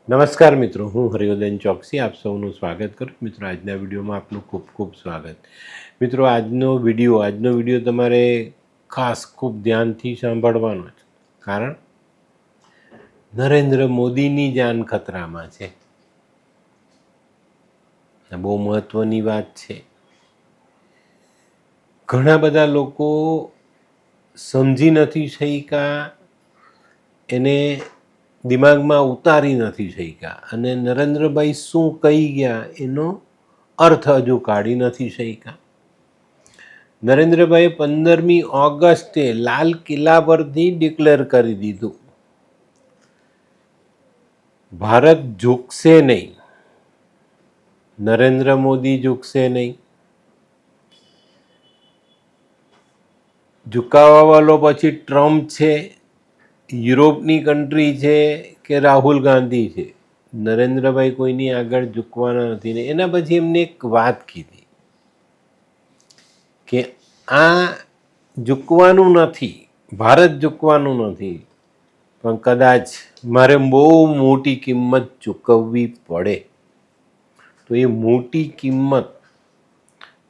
નમસ્કાર મિત્રો, હું હરિવર્ધન ચોકસી આપ સૌનું સ્વાગત કરું. મિત્રો, આજના વિડીયોમાં આપનું ખૂબ ખૂબ સ્વાગત. મિત્રો, આજનો વિડીયો તમારે ખાસ ખૂબ ધ્યાનથી સાંભળવાનો છે, કારણ નરેન્દ્ર મોદીની જાન ખતરામાં છે. આ બહુ મહત્ત્વની વાત છે. ઘણા બધા લોકો સમજી નથી શક્યા, એને દિમાગમાં ઉતારી નથી શક્યા, અને નરેન્દ્રભાઈ શું કહી ગયા એનો અર્થ હજુ કાઢી નથી શક્યા. નરેન્દ્રભાઈએ 15મી ઓગસ્ટે લાલ કિલ્લા પરથી ડિક્લેર કરી દીધું, ભારત ઝૂકશે નહીં, નરેન્દ્ર મોદી ઝૂકશે નહીં. ઝુકાવવાવાળો પછી ટ્રમ્પ છે, યુરોપની કન્ટ્રી છે કે રાહુલ ગાંધી છે. નરેન્દ્રભાઈ કોઈની આગળ ઝૂકવાના નથી. ને એના પછી એમને એક વાત કીધી કે આ ઝૂકવાનું નથી, ભારત ઝૂકવાનું નથી, પણ કદાચ મારે બહુ મોટી કિંમત ચૂકવવી પડે. તો એ મોટી કિંમત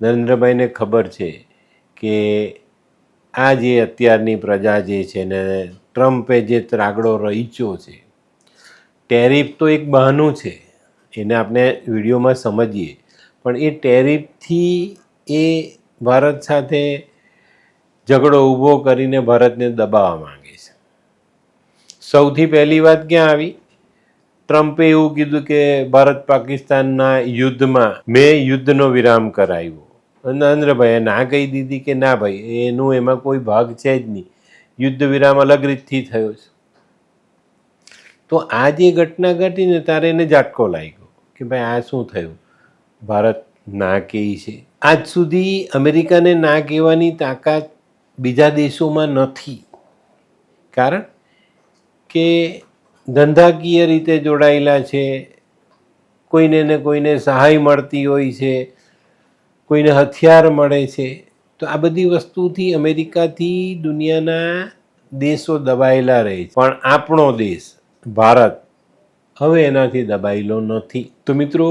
નરેન્દ્રભાઈને ખબર છે કે આ જે અત્યારની પ્રજા જે છે ને ટ્રમ્પે જે ત્રાગડો રહીચ્યો છે, ટેરિફ તો એક બહાનું છે, એને આપણે વિડીયોમાં સમજીએ, પણ એ ટેરિફથી એ ભારત સાથે ઝઘડો ઊભો કરીને ભારતને દબાવવા માંગે છે. સૌથી પહેલી વાત ક્યાં આવી? ટ્રમ્પે એવું કીધું કે ભારત પાકિસ્તાનના યુદ્ધમાં મેં યુદ્ધનો વિરામ કરાવ્યો. નરેન્દ્રભાઈએ ના કહી દીધી કે ના ભાઈ, એનું એમાં કોઈ ભાગ છે જ નહીં, યુદ્ધ વિરામ અલગ રીતથી થયો છે. તો આ જે ઘટના ઘટીને તારે એને ઝાટકો લાગ્યો કે ભાઈ આ શું થયું, ભારત ના કહે છે. આજ સુધી અમેરિકાને ના કહેવાની તાકાત બીજા દેશોમાં નથી, કારણ કે ધંધાકીય રીતે જોડાયેલા છે, કોઈને ને કોઈને સહાય મળતી હોય છે, કોઈને હથિયાર મળે છે. તો આ બધી વસ્તુથી અમેરિકાથી દુનિયાના દેશો દબાયેલા રહે છે, પણ આપણો દેશ ભારત હવે એનાથી દબાયેલો નથી. તો મિત્રો,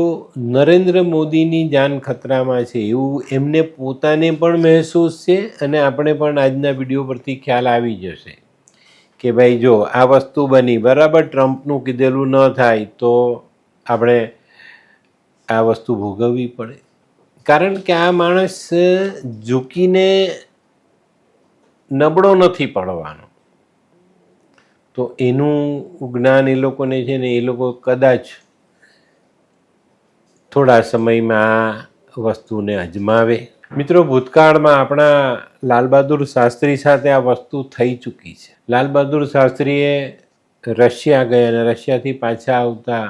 નરેન્દ્ર મોદીની જાન ખતરામાં છે એવું એમને પોતાને પણ મહેસૂસ છે, અને આપણે પણ આજના વિડીયો પરથી ખ્યાલ આવી જશે કે ભાઈ જો આ વસ્તુ બની, બરાબર, ટ્રમ્પનું કીધેલું ન થાય તો આપણે આ વસ્તુ ભોગવવી પડે. કારણ કે આ માણસ ઝૂકીને નબળો નથી પડવાનો. તો એનું જ્ઞાન એ લોકોને છે ને, એ લોકો કદાચ થોડા સમયમાં આ વસ્તુને અજમાવે. મિત્રો, ભૂતકાળમાં આપણા લાલ બહાદુર શાસ્ત્રી સાથે આ વસ્તુ થઈ ચૂકી છે. લાલ બહાદુર શાસ્ત્રીએ રશિયા ગયા, અને રશિયાથી પાછા આવતા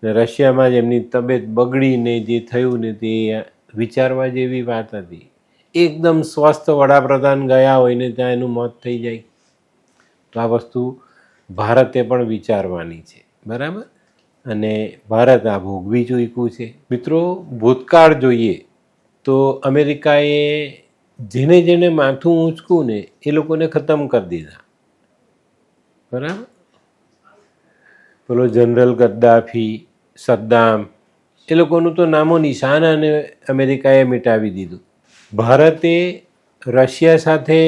રશિયામાં જ એમની તબિયત બગડીને જે થયું ને તે વિચારવા જેવી વાત હતી. એકદમ સ્વસ્થ વડાપ્રધાન ગયા હોય ને ત્યાં એનું મોત થઈ જાય. તો આ વસ્તુ ભારતે પણ વિચારવાની છે, બરાબર, અને ભારત આ ભોગવી ચૂક્યું છે. મિત્રો, ભૂતકાળ જોઈએ તો અમેરિકાએ જેને જેને માથું ઊંચકું ને એ લોકોને ખતમ કરી દીધા, બરાબર. પેલો જનરલ ગદ્દાફી, સદ્દામ, એ લોકોનું તો નામો નિશાન અને અમેરિકાએ મિટાવી દીધું. ભારતે રશિયા સાથે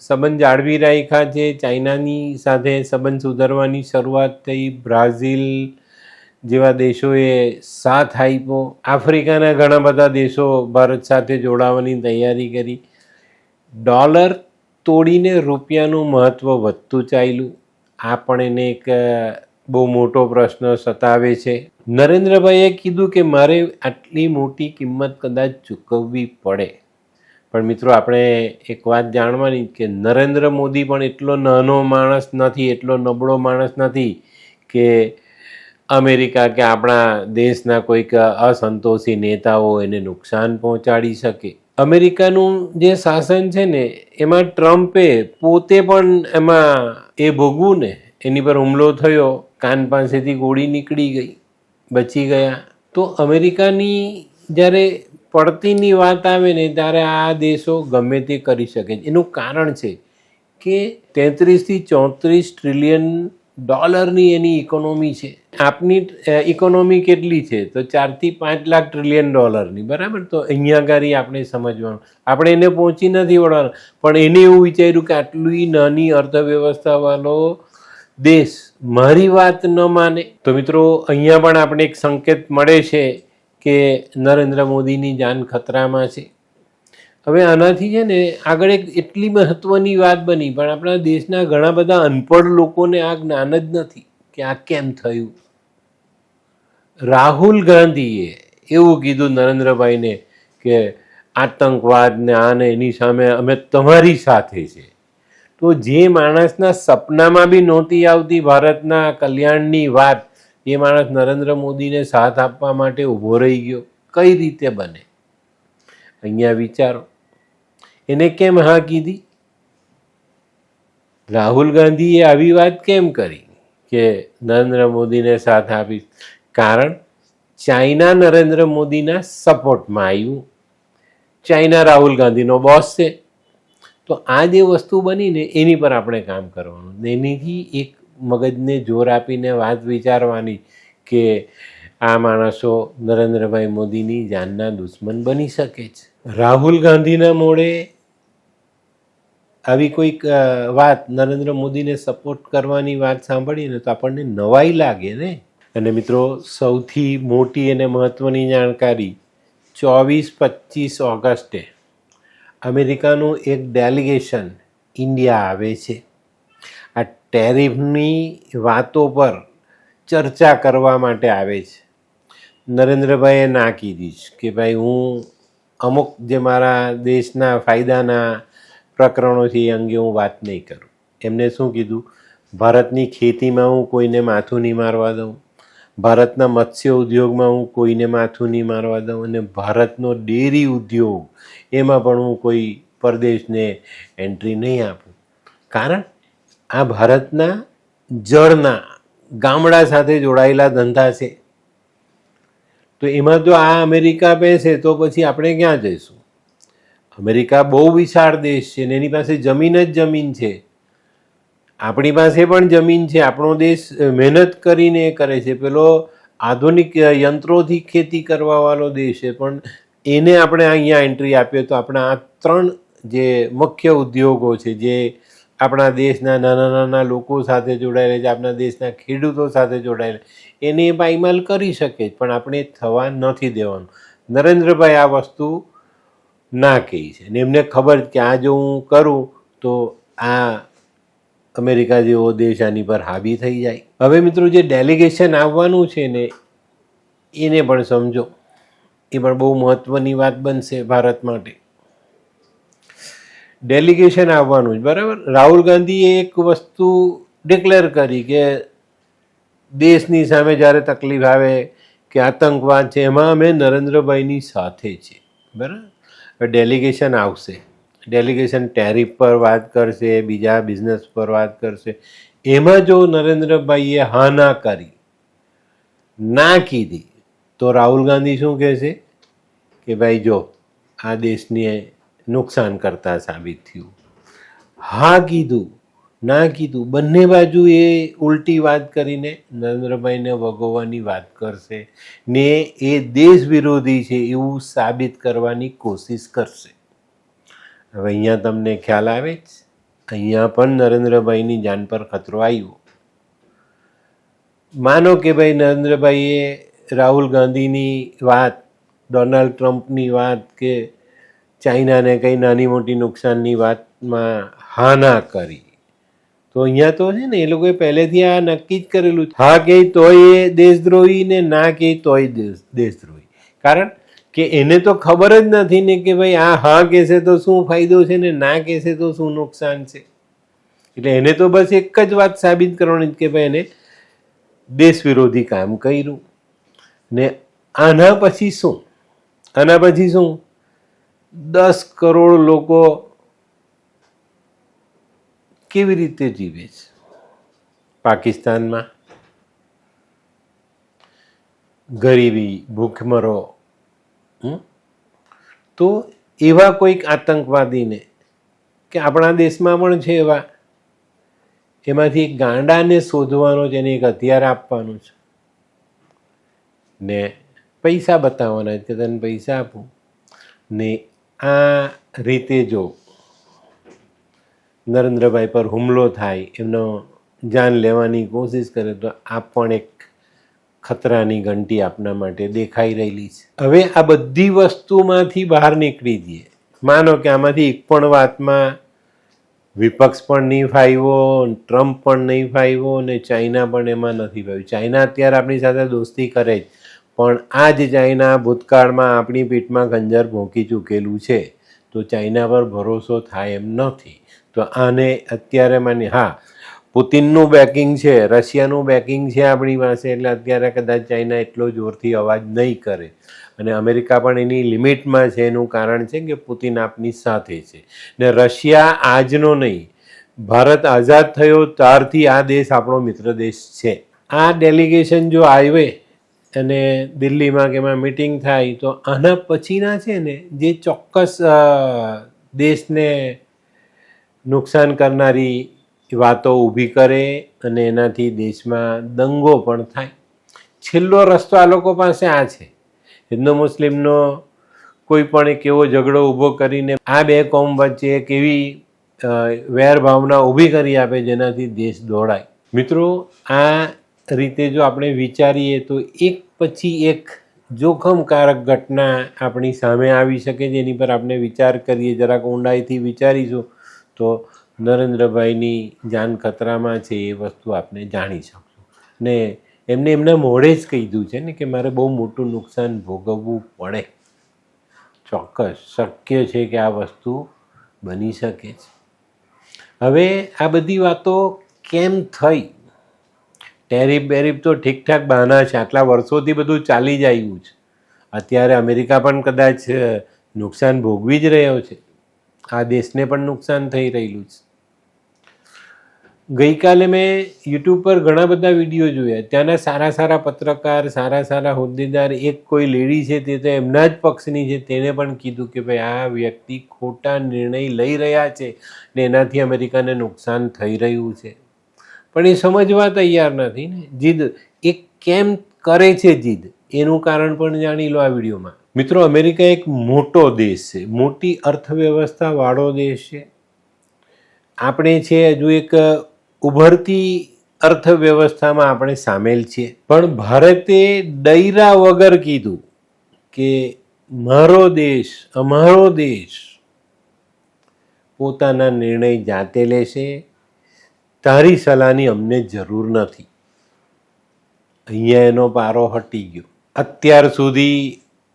સંબંધ જાળવી રાખ્યા છે, ચાઇનાની સાથે સંબંધ સુધારવાની શરૂઆત થઈ, બ્રાઝિલ જેવા દેશોએ સાથ આપ્યો, આફ્રિકાના ઘણા બધા દેશો ભારત સાથે જોડાવાની તૈયારી કરી. ડોલર તોડીને રૂપિયાનું મહત્ત્વ વધતું ચાલ્યું. આ પણ એને એક બહુ મોટો પ્રશ્ન સતાવે છે. નરેન્દ્રભાઈએ કીધું કે મારે આટલી મોટી કિંમત કદાચ ચૂકવવી પડે. પણ મિત્રો, આપણે એક વાત જાણવાની કે નરેન્દ્ર મોદી પણ એટલો નાનો માણસ નથી, એટલો નબળો માણસ નથી કે અમેરિકા કે આપણા દેશના કોઈક અસંતોષી નેતાઓ એને નુકસાન પહોંચાડી શકે. અમેરિકાનું જે શાસન છે ને એમાં ટ્રમ્પે પોતે પણ એમાં એ ભોગવું ને, એની પર હુમલો થયો, કાન પાસેથી ગોળી નીકળી ગઈ, બચી ગયા. તો અમેરિકાની જ્યારે પડતીની વાત આવે ને ત્યારે આ દેશો ગમે તે કરી શકે છે. એનું કારણ છે કે 33 થી 34 ટ્રિલિયન ડોલરની એની ઇકોનોમી છે, આપની ઇકોનોમી કેટલી છે તો 4 થી 5 લાખ ટ્રિલિયન ડોલરની, બરાબર. તો અહીંયા આગળ આપણે સમજવાનું, આપણે એને પહોંચી નથી વળવાનું, પણ એને એવું વિચાર્યું કે આટલી નાની અર્થવ્યવસ્થાવાળો દેશ મારી વાત ન માને. તો મિત્રો અહીંયા પણ આપણે એક સંકેત મળે છે કે નરેન્દ્ર મોદીની જાન ખતરામાં છે. હવે આનાથી છે ને આગળ એક એટલી મહત્વની વાત બની, પણ આપણા દેશના ઘણા બધા અનપઢ લોકોને આ જ્ઞાન જ નથી કે આ કેમ થયું. રાહુલ ગાંધીએ એવું કીધું નરેન્દ્રભાઈને કે આતંકવાદ ને આને એની સામે અમે તમારી સાથે છે. તો જે માણસના સપનામાં બી નહોતી આવતી ભારતના કલ્યાણની વાત, એ માણસ નરેન્દ્ર મોદીને સાથ આપવા માટે ઊભો રહી ગયો. કઈ રીતે બને? અહીંયા વિચારો. એને કેમ હા કીધી? રાહુલ ગાંધીએ આવી વાત કેમ કરી કે નરેન્દ્ર મોદીને સાથ આપીશ? કારણ ચાઇના નરેન્દ્ર મોદીના સપોર્ટમાં આવ્યું. ચાઇના રાહુલ ગાંધીનો બોસ છે. તો આ જે વસ્તુ બની ને એની પર આપણે કામ કરવાનું, એનીથી એક મગજને જોર આપીને વાત વિચારવાની કે આ માણસો નરેન્દ્રભાઈ મોદીની જાનના દુશ્મન બની શકે છે. રાહુલ ગાંધીના મોડે આવી કોઈક વાત નરેન્દ્ર મોદીને સપોર્ટ કરવાની વાત સાંભળીને તો આપણને નવાઈ લાગે ને. અને મિત્રો સૌથી મોટી અને મહત્ત્વની જાણકારી, 24-25 ઓગસ્ટે અમેરિકાનું એક ડેલિગેશન ઇન્ડિયા આવે છે. આ ટેરિફની વાતો પર ચર્ચા કરવા માટે આવે છે. નરેન્દ્રભાઈએ ના કીધી કે ભાઈ હું અમુક જે મારા દેશના ફાયદાના પ્રકરણો છે એ અંગે હું વાત નહીં કરું. એમને શું કીધું? ભારતની ખેતીમાં હું કોઈને માથું નહીં મારવા દઉં, ભારતના મત્સ્ય ઉદ્યોગમાં હું કોઈને માથું નહીં મારવા દઉં, અને ભારતનો ડેરી ઉદ્યોગ એમાં પણ હું કોઈ પરદેશને એન્ટ્રી નહીં આપું. કારણ આ ભારતના જળના ગામડા સાથે જોડાયેલા ધંધા છે. તો એમાં જો આ અમેરિકા બેસે તો પછી આપણે ક્યાં જઈશું? અમેરિકા બહુ વિશાળ દેશ છે ને એની પાસે જમીન જ જમીન છે. આપણી પાસે પણ જમીન છે. આપણો દેશ મહેનત કરીને કરે છે. પેલો આધુનિક યંત્રોથી ખેતી કરવાવાળો દેશ છે, પણ એને આપણે અહીંયા એન્ટ્રી આપીએ તો આપણા આ 3 જે મુખ્ય ઉદ્યોગો છે જે આપણા દેશના નાના નાના લોકો સાથે જોડાયેલા છે, આપણા દેશના ખેડૂતો સાથે જોડાયેલા, એને પાયમાલ કરી શકે, પણ આપણે થવા નથી દેવાનું. નરેન્દ્રભાઈ આ વસ્તુ ના કહી છે ને એમને ખબર કે આ જો હું કરું તો આ અમેરિકા જેવો દેશ આની પર હાવી થઈ જાય. હવે મિત્રો જે ડેલિગેશન આવવાનું છે ને એને પણ સમજો, એ પણ બહુ મહત્ત્વની વાત બનશે ભારત માટે. ડેલિગેશન આવવાનું જ, બરાબર. રાહુલ ગાંધીએ એક વસ્તુ ડિક્લેર કરી કે દેશની સામે જ્યારે તકલીફ આવે કે આતંકવાદ છે એમાં અમે નરેન્દ્રભાઈની સાથે છીએ, બરાબર. હવે ડેલિગેશન આવશે, ડેલિગેશન ટેરિફ પર વાત કરશે, બીજા બિઝનેસ પર વાત કરશે. એમાં જો નરેન્દ્રભાઈએ હા ના કરી, ના કીધી, તો રાહુલ ગાંધી શું કહેશે કે ભાઈ જો આ દેશને નુકસાન કરતા સાબિત થયું. હા કીધું, ના કીધું, બંને બાજુ એ ઉલટી વાત કરીને નરેન્દ્રભાઈને વગોવવાની વાત કરશે ને એ દેશ વિરોધી છે એવું સાબિત કરવાની કોશિશ કરશે. હવે અહીંયા તમને ખ્યાલ આવે જ, અહીંયા પણ નરેન્દ્રભાઈની જાન પર ખતરો આવ્યો. માનો કે ભાઈ નરેન્દ્રભાઈએ રાહુલ ગાંધીની વાત, ડોનાલ્ડ ટ્રમ્પની વાત કે ચાઇનાને કંઈ નાની મોટી નુકસાનની વાતમાં હા ના કરી, તો અહીંયા તો છે ને એ લોકોએ પહેલેથી આ નક્કી જ કરેલું. હા કહે તોય એ દેશદ્રોહી ને ના કહે તોય દેશદ્રોહી. કારણ કે એને તો ખબર જ નથી ને કે ભાઈ આ હા કહેશે તો શું ફાયદો છે ને ના કહેશે તો શું નુકસાન છે. એટલે એને તો બસ એક જ વાત સાબિત કરવાની કે ભાઈ એને દેશ વિરોધી કામ કર્યું. ને આના પછી શું? આના પછી શું? 10 કરોડ લોકો કેવી રીતે જીવે છે પાકિસ્તાનમાં? ગરીબી, ભૂખમરો. તો એવા કોઈક આતંકવાદીને, કે આપણા દેશમાં પણ છે એવા, એમાંથી એક ગાંડાને શોધવાનો છે, એને એક હથિયાર આપવાનું છે. ને પૈસા બતાવવાના કે તને પૈસા આપું. ને આ રીતે જો નરેન્દ્રભાઈ પર હુમલો થાય, એમનો જાન લેવાની કોશિશ કરે, તો આ પણ એક ખતરાની ઘંટી આપના માટે દેખાઈ રહેલી છે. હવે આ બધી વસ્તુમાંથી બહાર નીકળી જઈએ. માનો કે આમાંથી એક પણ વાતમાં વિપક્ષ પણ નહીં ફાવ્યો, ટ્રમ્પ પણ નહીં ફાવ્યો, ને ચાઇના પણ એમાં નથી ફાવ્યું. ચાઇના અત્યારે આપણી સાથે દોસ્તી કરે જ, પણ આ જ ચાઇના ભૂતકાળમાં આપણી પીઠમાં ખંજર ભોંકી ચૂકેલું છે, તો ચાઇના પર ભરોસો થાય એમ નથી. તો આને અત્યારે માની, હા, પુતિનનું બેકિંગ છે, રશિયાનું બેકિંગ છે આપણી પાસે, એટલે અત્યારે કદાચ ચાઇના એટલો જોરથી અવાજ નહીં કરે. અને અમેરિકા પણ એની લિમિટમાં છે. એનું કારણ છે કે પુતિન આપની સાથે છે. ને રશિયા આજનો નહીં, ભારત આઝાદ થયો ત્યારથી આ દેશ આપણો મિત્ર દેશ છે. આ ડેલિગેશન જો આવે અને દિલ્હીમાં કે એમાં મિટિંગ થાય, તો આના પછીના છે ને જે ચોક્કસ દેશને નુકસાન કરનારી વાતો ઊભી કરે અને એનાથી દેશમાં દંગો પણ થાય. છેલ્લો રસ્તો આ લોકો પાસે આ છે. હિન્દુ મુસ્લિમનો કોઈ પણ એક એવો ઝઘડો ઊભો કરીને આ બે કોમ વચ્ચે એક એવી વેરભાવના ઊભી કરી આપે જેનાથી દેશ દોડાય. મિત્રો, આ રીતે જો આપણે વિચારીએ તો એક પછી એક જોખમકારક ઘટના આપણી સામે આવી શકે, જેની પર આપણે વિચાર કરીએ, જરાક ઊંડાઈથી વિચારીશું તો નરેન્દ્રભાઈની જાન ખતરામાં છે એ વસ્તુ આપણે જાણી શકશું. ને એમને એમના મોઢે જ કીધું છે ને કે મારે બહુ મોટું નુકસાન ભોગવવું પડે. ચોક્કસ શક્ય છે કે આ વસ્તુ બની શકે છે. હવે આ બધી વાતો કેમ થઈ? ટેરિફ બેરિફ તો ઠીકઠાક બહાના છે, આટલા વર્ષોથી બધું ચાલી જ આવ્યું છે. અત્યારે અમેરિકા પણ કદાચ નુકસાન ભોગવી જ રહ્યો છે. આ દેશને પણ નુકસાન થઈ રહેલું છે. ગઈકાલે મેં યુટ્યુબ પર ઘણા બધા વિડીયો જોયા. ત્યાંના સારા સારા પત્રકાર, સારા સારા હોદ્દેદાર, એક કોઈ લેડી છે તે તો એમના જ પક્ષની છે, તેને પણ કીધું કે ભાઈ આ વ્યક્તિ ખોટા નિર્ણય લઈ રહ્યા છે ને એનાથી અમેરિકાને નુકસાન થઈ રહ્યું છે. પણ એ સમજવા તૈયાર નથી ને. જીદ એ કેમ કરે છે જીદ, એનું કારણ પણ જાણી લો આ વિડીયોમાં. મિત્રો, અમેરિકા એક મોટો દેશ છે, મોટી અર્થવ્યવસ્થા વાળો દેશ છે. આપણે છે હજુ એક ઉભરતી અર્થવ્યવસ્થામાં આપણે સામેલ છીએ. પણ ભારતે ડૈરા વગર કીધું કે મારો દેશ, અમારો દેશ પોતાના નિર્ણય જાતે લેશે, તારી સલાહની અમને જરૂર નથી. અહીંયા એનો પારો હટી ગયો. અત્યાર સુધી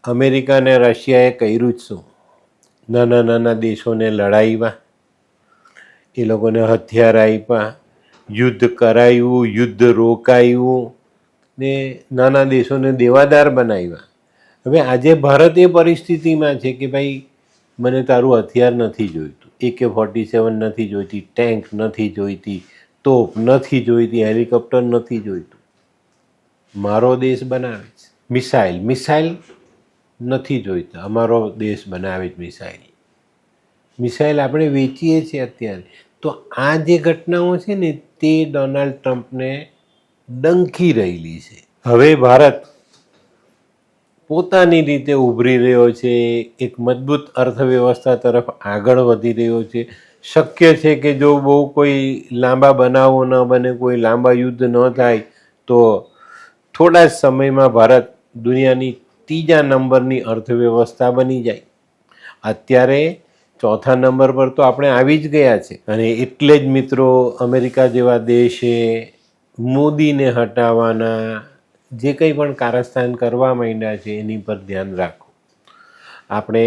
અમેરિકા અને રશિયાએ કર્યું જ શું? નાના નાના દેશોને લડાવ્યા, એ લોકોને હથિયાર આપ્યા, યુદ્ધ કરાવ્યું, યુદ્ધ રોકાયું ને નાના દેશોને દેવાદાર બનાવ્યા. હવે આજે ભારત એ પરિસ્થિતિમાં છે કે ભાઈ મને તારું હથિયાર નથી જોઈતું, AK-47 નથી જોઈતી, ટેન્ક નથી જોઈતી, તોપ નથી જોઈતી, હેલિકોપ્ટર નથી જોઈતું, મારો દેશ બનાવે છે. મિસાઇલ નથી જોઈતા, અમારો દેશ બનાવે છે મિસાઇલ આપણે વેચીએ છીએ અત્યારે. તો આ જે ઘટનાઓ છે ને તે ડોનાલ્ડ ટ્રમ્પને ડંખી રહેલી છે. હવે ભારત પોતાની રીતે ઉભરી રહ્યો છે, એક મજબૂત અર્થવ્યવસ્થા તરફ આગળ વધી રહ્યો છે. શક્ય છે કે જો બહુ કોઈ લાંબા બનાવો ન બને, કોઈ લાંબા યુદ્ધ ન થાય, તો થોડા જ સમયમાં ભારત દુનિયાની 3જા નંબરની અર્થવ્યવસ્થા બની જાય. અત્યારે 4થા નંબર પર તો આપણે આવી જ ગયા છે. અને એટલે જ મિત્રો, અમેરિકા જેવા દેશે મોદીને હટાવવાના જે કંઈ પણ કારસ્તાન કરવા માંડ્યા છે એની પર ધ્યાન રાખો. આપણે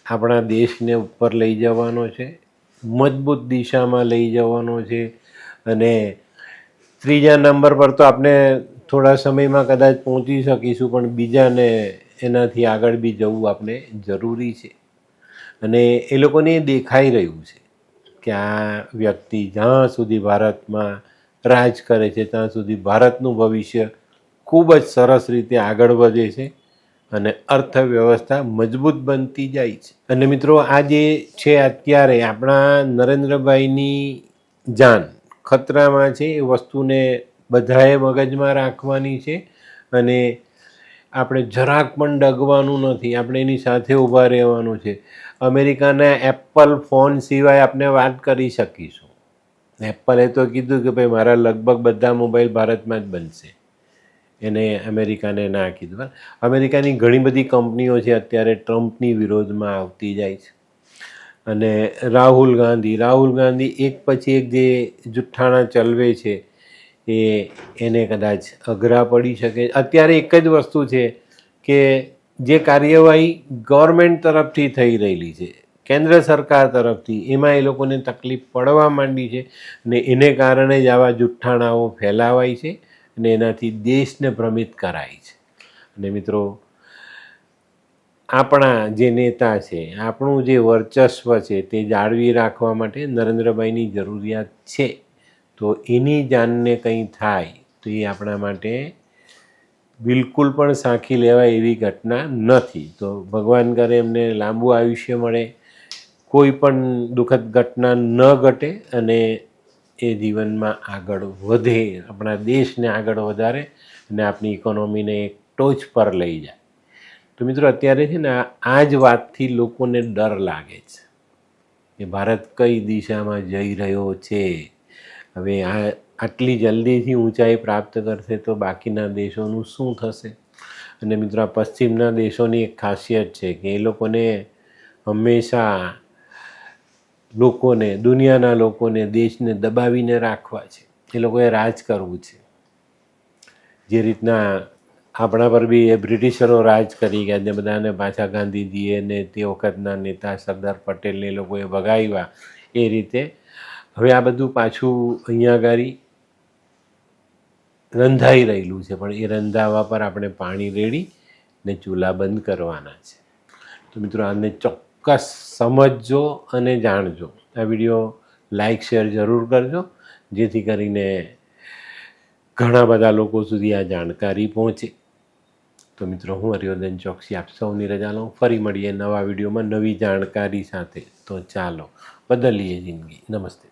આપણા દેશને ઉપર લઈ જવાનો છે, મજબૂત દિશામાં લઈ જવાનો છે. અને 3જા નંબર પર તો આપણે થોડા સમયમાં કદાચ પહોંચી શકીશું, પણ બીજાને એનાથી આગળ બી જવું આપણે જરૂરી છે. અને એ લોકોને દેખાઈ રહ્યું છે કે આ વ્યક્તિ જ્યાં સુધી ભારતમાં રાજ કરે છે ત્યાં સુધી ભારતનું ભવિષ્ય ખૂબ જ સરસ રીતે આગળ વધે છે અને અર્થવ્યવસ્થા મજબૂત બનતી જાય છે. અને મિત્રો, આ જે છે અત્યારે આપણા નરેન્દ્રભાઈની જાન ખતરામાં છે, એ વસ્તુને બધાએ મગજમાં રાખવાની છે. અને આપણે જરાક પણ ડગવાનું નથી, આપણે એની સાથે ઊભા રહેવાનું છે. અમેરિકાના એપલ ફોન સિવાય આપણે વાત કરી શકીશું. એપલે તો કીધું કે ભાઈ મારા લગભગ બધા મોબાઈલ ભારતમાં જ બનશે. એને અમેરિકાને ના કીધું. અમેરિકાની ઘણી બધી કંપનીઓ છે અત્યારે ટ્રમ્પની વિરોધમાં આવતી જાય છે. અને રાહુલ ગાંધી એક પછી એક જે જુઠ્ઠાણા ચલવે છે એને કદાચ અઘરા પડી શકે. અત્યારે એક જ વસ્તુ છે કે જે કાર્યવાહી ગવર્મેન્ટ તરફથી થઈ રહેલી છે, કેન્દ્ર સરકાર તરફથી, એમાં એ લોકોને તકલીફ પડવા માંડી છે ને એને કારણે જ આવા જુઠ્ઠાણાઓ ફેલાવાય છે અને એનાથી દેશને ભ્રમિત કરાય છે. અને મિત્રો, આપણા જે નેતા છે, આપણું જે વર્ચસ્વ છે તે જાળવી રાખવા માટે નરેન્દ્રભાઈની જરૂરિયાત છે. તો એની જાનને કંઈ થાય તો એ આપણા માટે બિલકુલ પણ સાંખી લેવાય એવી ઘટના નથી. તો ભગવાન કરે એમને લાંબુ આયુષ્ય મળે, કોઈ પણ દુઃખદ ઘટના ન ઘટે અને એ જીવનમાં આગળ વધે, આપણા દેશને આગળ વધારે અને આપણી ઇકોનોમીને એક ટોચ પર લઈ જાય. તો મિત્રો, અત્યારે છે ને આ જ વાતથી લોકોને ડર લાગે છે કે ભારત કઈ દિશામાં જઈ રહ્યો છે. હવે આટલી જલ્દીથી ઊંચાઈ પ્રાપ્ત કરશે તો બાકીના દેશોનું શું થશે? અને મિત્રો, આ પશ્ચિમના દેશોની એક ખાસિયત છે કે એ લોકોને હંમેશા દુનિયાના લોકોને, દેશને દબાવીને રાખવા છે. એ લોકોએ રાજ કરવું છે. જે રીતના આપણા પર બી એ બ્રિટિશરો રાજ કરી ગયા ને બધાને પાછા ગાંધીજીએ ને તે વખતના નેતા સરદાર પટેલને એ લોકોએ ભગાવ્યા, એ રીતે હવે આ બધું પાછું અહીંયા આગળ રંધાઈ રહેલું છે. પણ એ રંધાવા પર આપણે પાણી રેડી ને ચૂલા બંધ કરવાના છે. તો મિત્રો, આને ચોક્કસ સમજજો અને જાણજો. આ વિડીયો લાઈક શેર જરૂર કરજો જેથી કરીને ઘણા બધા લોકો સુધી આ જાણકારી પહોંચે. તો મિત્રો, હું હરિવર્ધન ચોકસી આપ સૌની રજા લઉં. ફરી મળીએ નવા વિડીયોમાં નવી જાણકારી સાથે. તો ચાલો બદલીએ જિંદગી. નમસ્તે.